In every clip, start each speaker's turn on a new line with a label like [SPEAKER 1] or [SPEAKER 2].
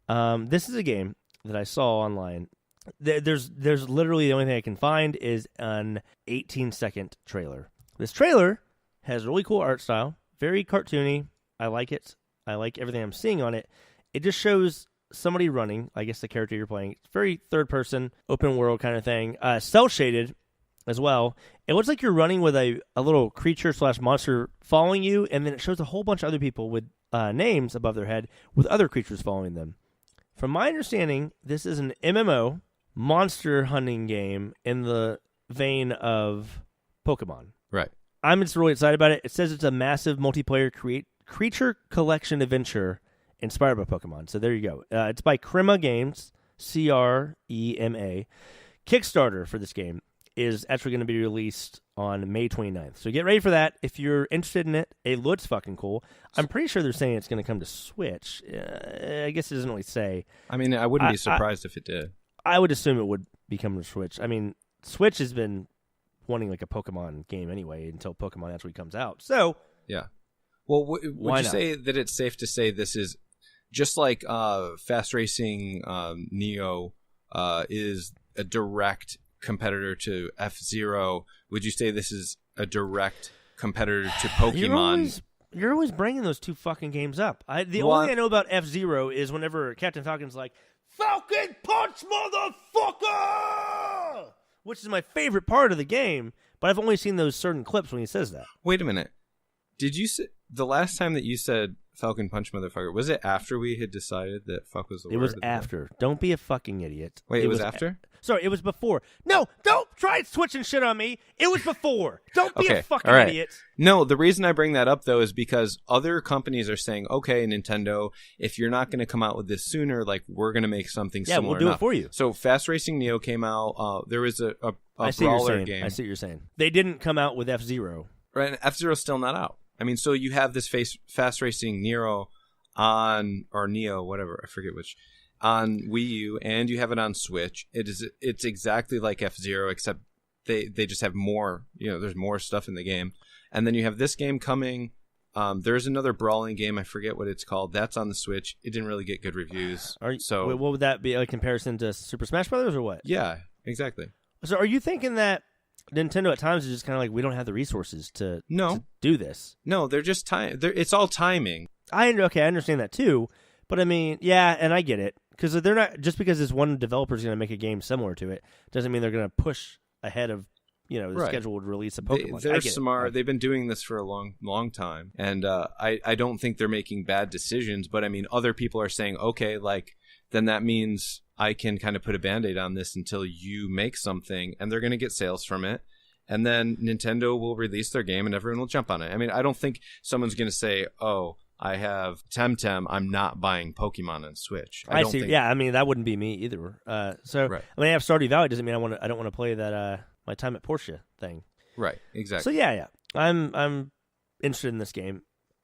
[SPEAKER 1] This is a game that I saw online. There's literally the only thing I can find is an 18-second trailer. This trailer has really cool art style, very cartoony. I like it. I like everything I'm seeing on it. It just shows somebody running, I guess the character you're playing. It's very third-person, open-world kind of thing. Cell-shaded as well. It looks like you're running with a little creature/monster following you, and then it shows a whole bunch of other people with names above their head with other creatures following them. From my understanding, this is an MMO monster hunting game in the vein of Pokemon.
[SPEAKER 2] Right.
[SPEAKER 1] I'm just really excited about it. It says it's a massive multiplayer creature collection adventure inspired by Pokemon. So there you go. It's by Crema Games, CREMA. Kickstarter for this game is actually going to be released on May 29th. So get ready for that. If you're interested in it, it looks fucking cool. I'm pretty sure they're saying it's going to come to Switch. I guess it doesn't really say.
[SPEAKER 2] I mean, I wouldn't be surprised if it did.
[SPEAKER 1] I would assume it would be coming to Switch. I mean, Switch has been wanting like a Pokemon game anyway until Pokemon actually comes out. So
[SPEAKER 2] yeah. Well, would you say that it's safe to say this is just like Fast Racing Neo is a direct competitor to F-Zero? Would you say this is a direct competitor to Pokemon?
[SPEAKER 1] You're always bringing those two fucking games up. The only thing I know about F-Zero is whenever Captain Falcon's like, Falcon Punch, motherfucker! Which is my favorite part of the game, but I've only seen those certain clips when he says that.
[SPEAKER 2] Wait a minute. Did you say the last time that you said Falcon Punch, motherfucker, was it after we had decided that fuck was the word?
[SPEAKER 1] It was after. Don't be a fucking idiot.
[SPEAKER 2] Wait, it was after?
[SPEAKER 1] Sorry, it was before. No, don't try switching shit on me. It was before. Don't be a fucking idiot.
[SPEAKER 2] No, the reason I bring that up, though, is because other companies are saying, okay, Nintendo, if you're not going to come out with this sooner, like, we're going to make something similar.
[SPEAKER 1] Yeah, we'll do it for you.
[SPEAKER 2] So Fast Racing Neo came out. There was a brawler game.
[SPEAKER 1] I see what you're saying. They didn't come out with F-Zero.
[SPEAKER 2] Right, and F-Zero's still not out. I mean, so you have this Fast Racing Neo or Neo, whatever, I forget which, on Wii U, and you have it on Switch. It's exactly like F-Zero, except they just have more, there's more stuff in the game. And then you have this game coming. There's another brawling game, I forget what it's called. That's on the Switch. It didn't really get good reviews.
[SPEAKER 1] What would that be, a comparison to Super Smash Brothers or what?
[SPEAKER 2] Yeah, exactly.
[SPEAKER 1] So are you thinking that Nintendo at times is just kind of like, we don't have the resources to do this?
[SPEAKER 2] No, they're just it's all timing.
[SPEAKER 1] I understand that too, but I mean, yeah, and I get it, because they're not, just because this one developer is going to make a game similar to it doesn't mean they're going to push ahead of the scheduled release of Pokemon.
[SPEAKER 2] They're smart. They've been doing this for a long time, and I don't think they're making bad decisions. But I mean, other people are saying, okay, like then that means I can kind of put a Band-Aid on this until you make something, and they're going to get sales from it. And then Nintendo will release their game and everyone will jump on it. I mean, I don't think someone's going to say, oh, I have Temtem, I'm not buying Pokemon on Switch.
[SPEAKER 1] I see. Yeah, I mean, that wouldn't be me either. I mean, I have Stardew Valley. Doesn't mean I don't want to play that my time at Portia thing.
[SPEAKER 2] Right, exactly.
[SPEAKER 1] So yeah. I'm interested in this game.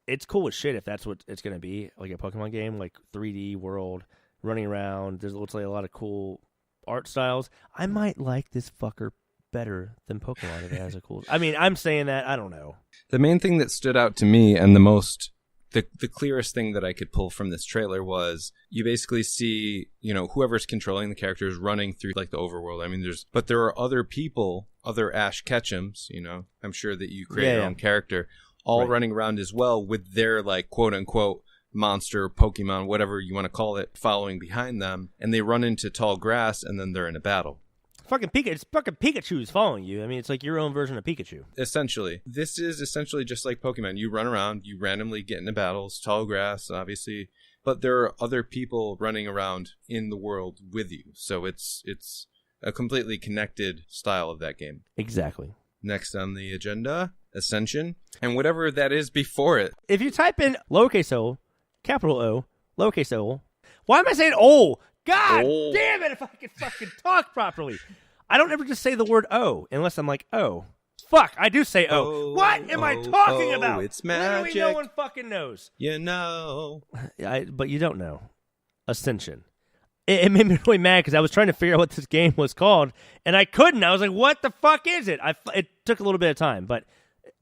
[SPEAKER 1] It's cool as shit if that's what it's going to be, like a Pokemon game, like 3D world, running around. There's looks like a lot of cool art styles. I might like this fucker better than Pokemon if it has a cool. I mean, I'm saying that, I don't know.
[SPEAKER 2] The main thing that stood out to me and the clearest thing that I could pull from this trailer was you basically see, whoever's controlling the characters running through like the overworld. I mean, there are other people, other Ash Ketchums, I'm sure that you create your own character, all running around as well with their like quote unquote monster, Pokemon, whatever you want to call it, following behind them, and they run into tall grass and then they're in a battle.
[SPEAKER 1] It's fucking Pikachu's following you. I mean, it's like your own version of Pikachu.
[SPEAKER 2] Essentially. This is essentially just like Pokemon. You run around, you randomly get into battles, tall grass, obviously, but there are other people running around in the world with you. So it's a completely connected style of that game.
[SPEAKER 1] Exactly.
[SPEAKER 2] Next on the agenda, Ascension, and whatever that is before it.
[SPEAKER 1] If you type in lowercase o, capital O, lowercase o, why am I saying O? God damn it, if I could fucking talk properly. I don't ever just say the word O unless I'm like, oh. Fuck, I do say O. What am I talking about?
[SPEAKER 2] It's magic.
[SPEAKER 1] Literally no one fucking knows.
[SPEAKER 2] But
[SPEAKER 1] you don't know. Ascension. It made me really mad because I was trying to figure out what this game was called, and I couldn't. I was like, what the fuck is it? It took a little bit of time, but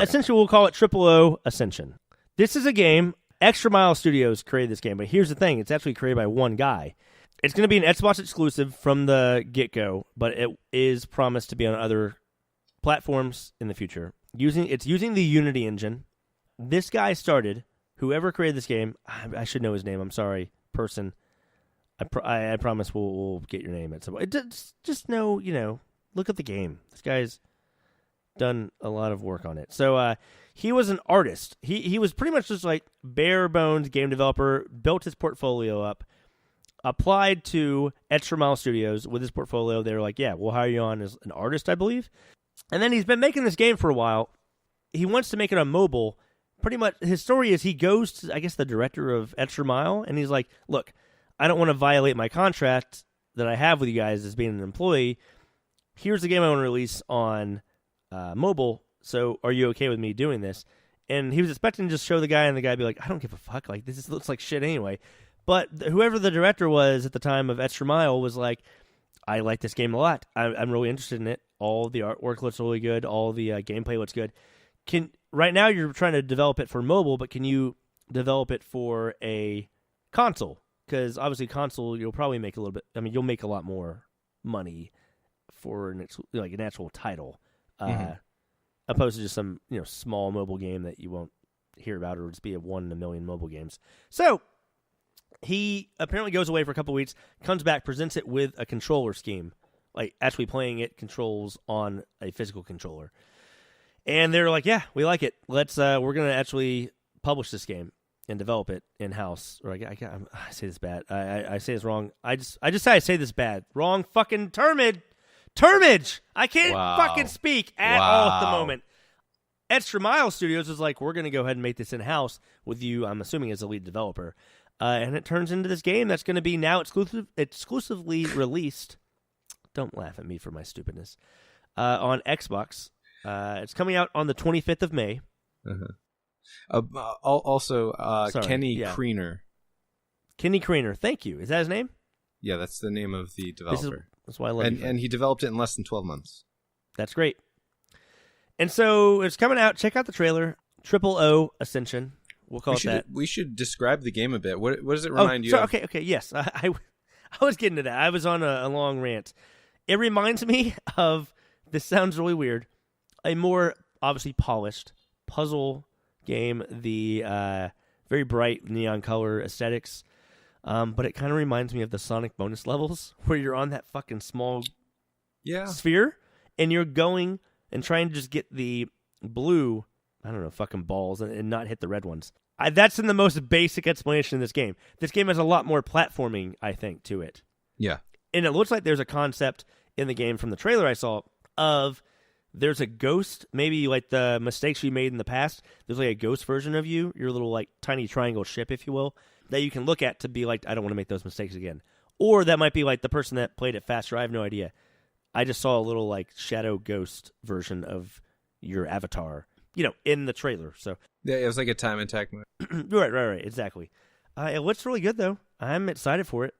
[SPEAKER 1] essentially we'll call it Triple O Ascension. This is a game, Extra Mile Studios created this game, but here's the thing. It's actually created by one guy. It's going to be an Xbox exclusive from the get-go, but it is promised to be on other platforms in the future. It's using the Unity engine. This guy started, whoever created this game, I should know his name, I'm sorry, person. I promise we'll get your name at some point. Just know, look at the game. This guy's done a lot of work on it. So he was an artist. He was pretty much just like bare bones game developer, built his portfolio up, applied to Extra Mile Studios with his portfolio. They were like, yeah, we'll hire you on as an artist, I believe. And then he's been making this game for a while. He wants to make it on mobile. Pretty much his story is he goes to, I guess, the director of Extra Mile, and he's like, look, I don't want to violate my contract that I have with you guys as being an employee. Here's the game I want to release on mobile, so are you okay with me doing this? And he was expecting to just show the guy, and the guy be like, I don't give a fuck. Like, this looks like shit anyway. But whoever the director was at the time of Extra Mile was like, I like this game a lot. I'm really interested in it. All the artwork looks really good. All the gameplay looks good. Right now you're trying to develop it for mobile, but can you develop it for a console? Because obviously console, you'll probably make a little bit. I mean, you'll make a lot more money for an actual title, opposed to just some small mobile game that you won't hear about or just be a 1 in a million mobile games. So he apparently goes away for a couple weeks, comes back, presents it with a controller scheme, like actually playing it controls on a physical controller. And they're like, yeah, we like it. We're going to actually publish this game and develop it in-house. Or I say this bad. I say this wrong. I say this bad. Wrong fucking termage. I can't fucking speak at all at the moment. Extra Mile Studios is like, we're going to go ahead and make this in-house with you, I'm assuming, as a lead developer. And it turns into this game that's going to be now exclusively released. Don't laugh at me for my stupidness. On Xbox. It's coming out on the 25th of May.
[SPEAKER 2] Also, Kenny Kriener.
[SPEAKER 1] Kenny Kriener, thank you. Is that his name?
[SPEAKER 2] Yeah, that's the name of the developer.
[SPEAKER 1] That's why I love it.
[SPEAKER 2] And he developed it in less than 12 months.
[SPEAKER 1] That's great. And so it's coming out. Check out the trailer. O Ascension. We'll call it that.
[SPEAKER 2] We should describe the game a bit. What does it remind you of?
[SPEAKER 1] Okay, yes. I was getting to that. I was on a long rant. It reminds me of, this sounds really weird, a more obviously polished puzzle game, the very bright neon color aesthetics, but it kind of reminds me of the Sonic bonus levels where you're on that fucking small sphere and you're going and trying to just get the blue, fucking balls and not hit the red ones. That's in the most basic explanation of this game. This game has a lot more platforming, I think, to it.
[SPEAKER 2] Yeah.
[SPEAKER 1] And it looks like there's a concept in the game from the trailer I saw of there's a ghost, maybe like the mistakes you made in the past. There's like a ghost version of you, your little like tiny triangle ship, if you will, that you can look at to be like, I don't want to make those mistakes again. Or that might be like the person that played it faster. I have no idea. I just saw a little like shadow ghost version of your avatar, in the trailer. So
[SPEAKER 2] yeah, it was like a time attack mode.
[SPEAKER 1] Right, exactly. It looks really good though. I'm excited for it.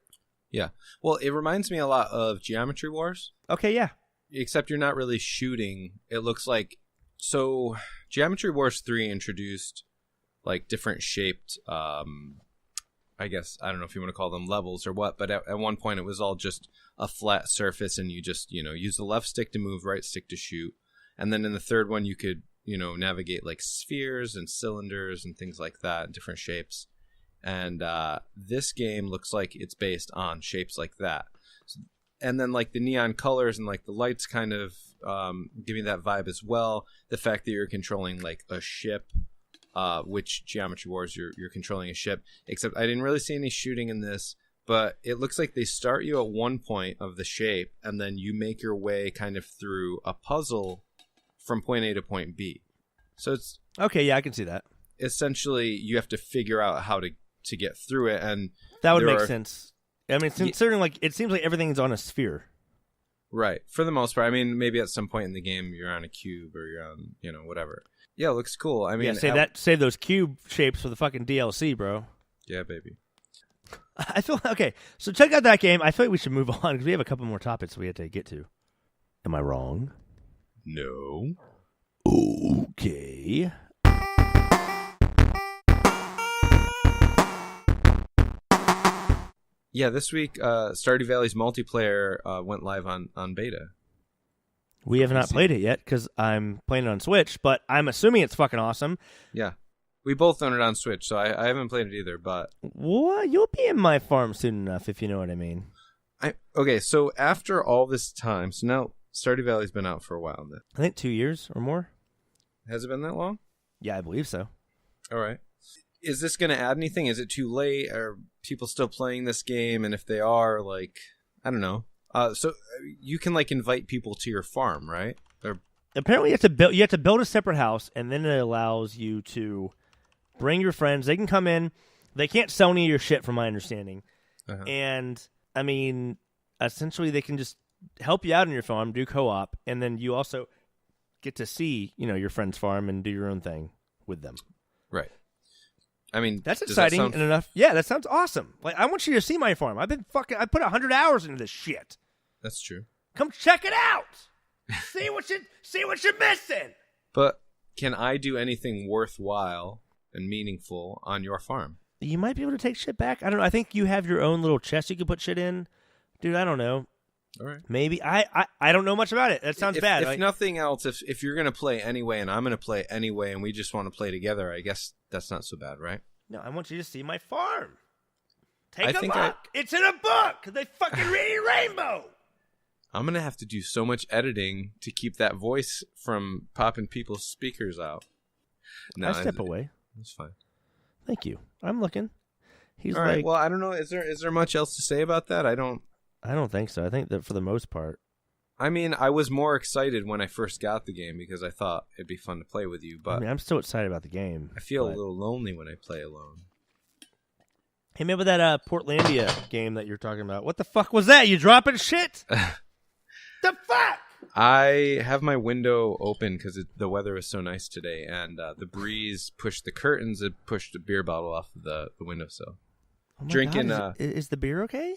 [SPEAKER 2] Yeah. Well, it reminds me a lot of Geometry Wars.
[SPEAKER 1] Okay, yeah.
[SPEAKER 2] Except you're not really shooting. It looks like... So, Geometry Wars 3 introduced, like, different shaped, I guess, I don't know if you want to call them levels or what, but at one point it was all just a flat surface and you just, use the left stick to move, right stick to shoot. And then in the third one you could, navigate, like, spheres and cylinders and things like that, different shapes. And this game looks like it's based on shapes like that. And then like the neon colors and like the lights kind of give me that vibe as well. The fact that you're controlling like a ship, which Geometry Wars you're controlling a ship. Except I didn't really see any shooting in this, but it looks like they start you at one point of the shape and then you make your way kind of through a puzzle from point A to point B. So it's
[SPEAKER 1] okay. Yeah, I can see that.
[SPEAKER 2] Essentially, you have to figure out how to get through it, and
[SPEAKER 1] that would make sense. I mean, considering like it seems like everything's on a sphere,
[SPEAKER 2] right? For the most part. I mean, maybe at some point in the game you're on a cube or you're on, whatever. Yeah, it looks cool. I mean,
[SPEAKER 1] save those cube shapes for the fucking DLC, bro.
[SPEAKER 2] Yeah, baby.
[SPEAKER 1] I feel okay. So check out that game. I feel like we should move on because we have a couple more topics we have to get to. Am I wrong?
[SPEAKER 2] No. Yeah, this week, Stardew Valley's multiplayer went live on beta.
[SPEAKER 1] We have not played it yet because I'm playing it on Switch, but I'm assuming it's fucking awesome.
[SPEAKER 2] Yeah. We both own it on Switch, so I haven't played it either, but...
[SPEAKER 1] What? You'll be in my farm soon enough, if you know what I mean.
[SPEAKER 2] Okay, so after all this time, so now Stardew Valley's been out for a while now.
[SPEAKER 1] I think 2 years or more.
[SPEAKER 2] Has it been that long?
[SPEAKER 1] Yeah, I believe so.
[SPEAKER 2] All right. Is this going to add anything? Is it too late? Are people still playing this game? And if they are, like, I don't know. So you can like invite people to your farm, right?
[SPEAKER 1] Apparently, you have to build a separate house, and then it allows you to bring your friends. They can come in. They can't sell any of your shit, from my understanding. Uh-huh. And I mean, essentially, they can just help you out on your farm, do co-op, and then you also get to see, your friend's farm and do your own thing with them.
[SPEAKER 2] Right. I mean,
[SPEAKER 1] that's exciting and enough. Yeah, that sounds awesome. Like, I want you to see my farm. I put 100 hours into this shit.
[SPEAKER 2] That's true.
[SPEAKER 1] Come check it out. see what you're missing.
[SPEAKER 2] But can I do anything worthwhile and meaningful on your farm?
[SPEAKER 1] You might be able to take shit back. I don't know. I think you have your own little chest you can put shit in. Dude, I don't know.
[SPEAKER 2] All right.
[SPEAKER 1] Maybe. I don't know much about it. That sounds bad.
[SPEAKER 2] If nothing else, if you're going to play anyway and I'm going to play anyway and we just want to play together, I guess that's not so bad, right?
[SPEAKER 1] No, I want you to see my farm. Take a look. It's in a book. They fucking read Rainbow.
[SPEAKER 2] I'm going to have to do so much editing to keep that voice from popping people's speakers out. No,
[SPEAKER 1] I step away.
[SPEAKER 2] That's fine.
[SPEAKER 1] Thank you. I'm looking. He's
[SPEAKER 2] all right. Well, I don't know. Is there much else to say about that? I don't
[SPEAKER 1] think so. I think that for the most part.
[SPEAKER 2] I mean, I was more excited when I first got the game because I thought it'd be fun to play with you. But
[SPEAKER 1] I'm still excited about the game.
[SPEAKER 2] I feel a little lonely when I play alone.
[SPEAKER 1] Hey, remember that Portlandia game that you're talking about? What the fuck was that? You dropping shit? The fuck?
[SPEAKER 2] I have my window open because the weather is so nice today, and the breeze pushed the curtains and pushed a beer bottle off of the windowsill.
[SPEAKER 1] Oh drinking. God, is the beer okay?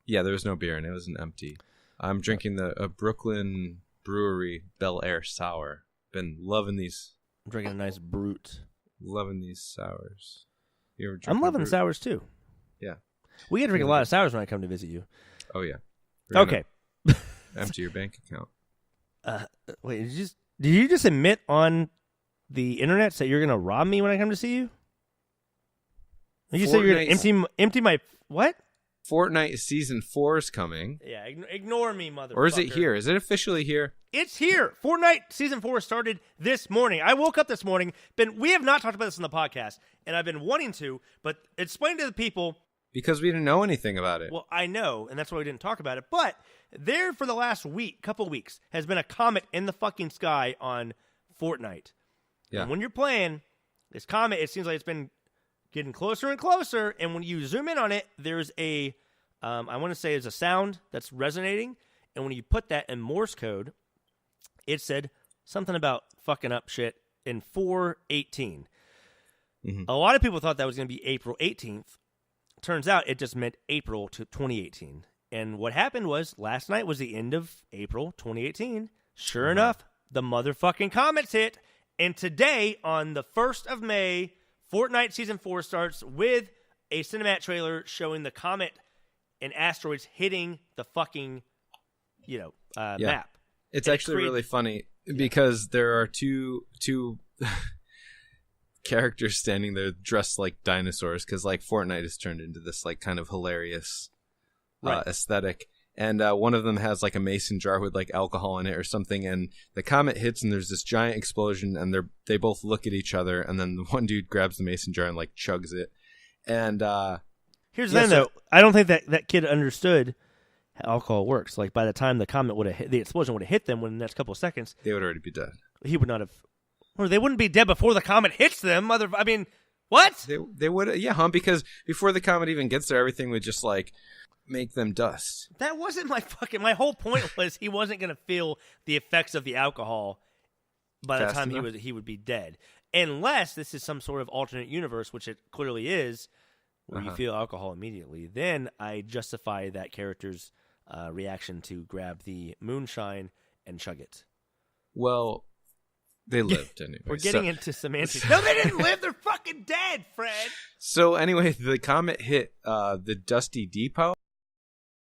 [SPEAKER 2] Yeah, there was no beer in it. It was an empty. I'm drinking a Brooklyn Brewery Bel Air Sour. Been loving these.
[SPEAKER 1] I'm drinking a nice Brute.
[SPEAKER 2] Loving these sours.
[SPEAKER 1] I'm loving the sours too.
[SPEAKER 2] Yeah.
[SPEAKER 1] We got to drink a lot of sours when I come to visit you.
[SPEAKER 2] Oh, yeah.
[SPEAKER 1] Okay.
[SPEAKER 2] Empty your bank account.
[SPEAKER 1] Wait, did you just admit on the internet that you're going to rob me when I come to see you? You said you're going to empty my what?
[SPEAKER 2] Fortnite Season 4 is coming.
[SPEAKER 1] Yeah, ignore me, motherfucker.
[SPEAKER 2] Or is it here? Is it officially here?
[SPEAKER 1] It's here. Fortnite Season 4 started this morning. I woke up this morning. We have not talked about this on the podcast, and I've been wanting to, but explain to the people.
[SPEAKER 2] Because we didn't know anything about it.
[SPEAKER 1] Well, I know, and that's why we didn't talk about it. But there for the last couple weeks, has been a comet in the fucking sky on Fortnite. Yeah. And when you're playing, this comet, it seems like it's been getting closer and closer. And when you zoom in on it, there's I want to say it's a sound that's resonating. And when you put that in Morse code, it said something about fucking up shit in 4:18. Mm-hmm. A lot of people thought that was going to be April 18th. Turns out it just meant April to 2018. And what happened was last night was the end of April 2018. Sure enough, the motherfucking comets hit. And today, on the 1st of May, Fortnite Season 4 starts with a cinematic trailer showing the comet and asteroids hitting the fucking, map.
[SPEAKER 2] It's actually really funny because there are two characters standing there dressed like dinosaurs because like Fortnite has turned into this like kind of hilarious aesthetic, and one of them has like a mason jar with like alcohol in it or something, and the comet hits and there's this giant explosion, and they both look at each other, and then the one dude grabs the mason jar and like chugs it. And
[SPEAKER 1] here's the thing though, I don't think that kid understood how alcohol works. Like by the time the comet would have hit, the explosion would have hit them within the next couple of seconds,
[SPEAKER 2] they would already be dead.
[SPEAKER 1] He would not have. Or they wouldn't be dead before the comet hits them, I mean, what?
[SPEAKER 2] They would, because before the comet even gets there, everything would just like make them dust.
[SPEAKER 1] That wasn't my whole point was he wasn't going to feel the effects of the alcohol by the time he would be dead, unless this is some sort of alternate universe, which it clearly is, where you feel alcohol immediately. Then I justify that character's reaction to grab the moonshine and chug it.
[SPEAKER 2] Well. They lived anyway.
[SPEAKER 1] We're getting into semantics. No, they didn't live. They're fucking fucking dead, Fred.
[SPEAKER 2] So anyway, the comet hit the Dusty Depot.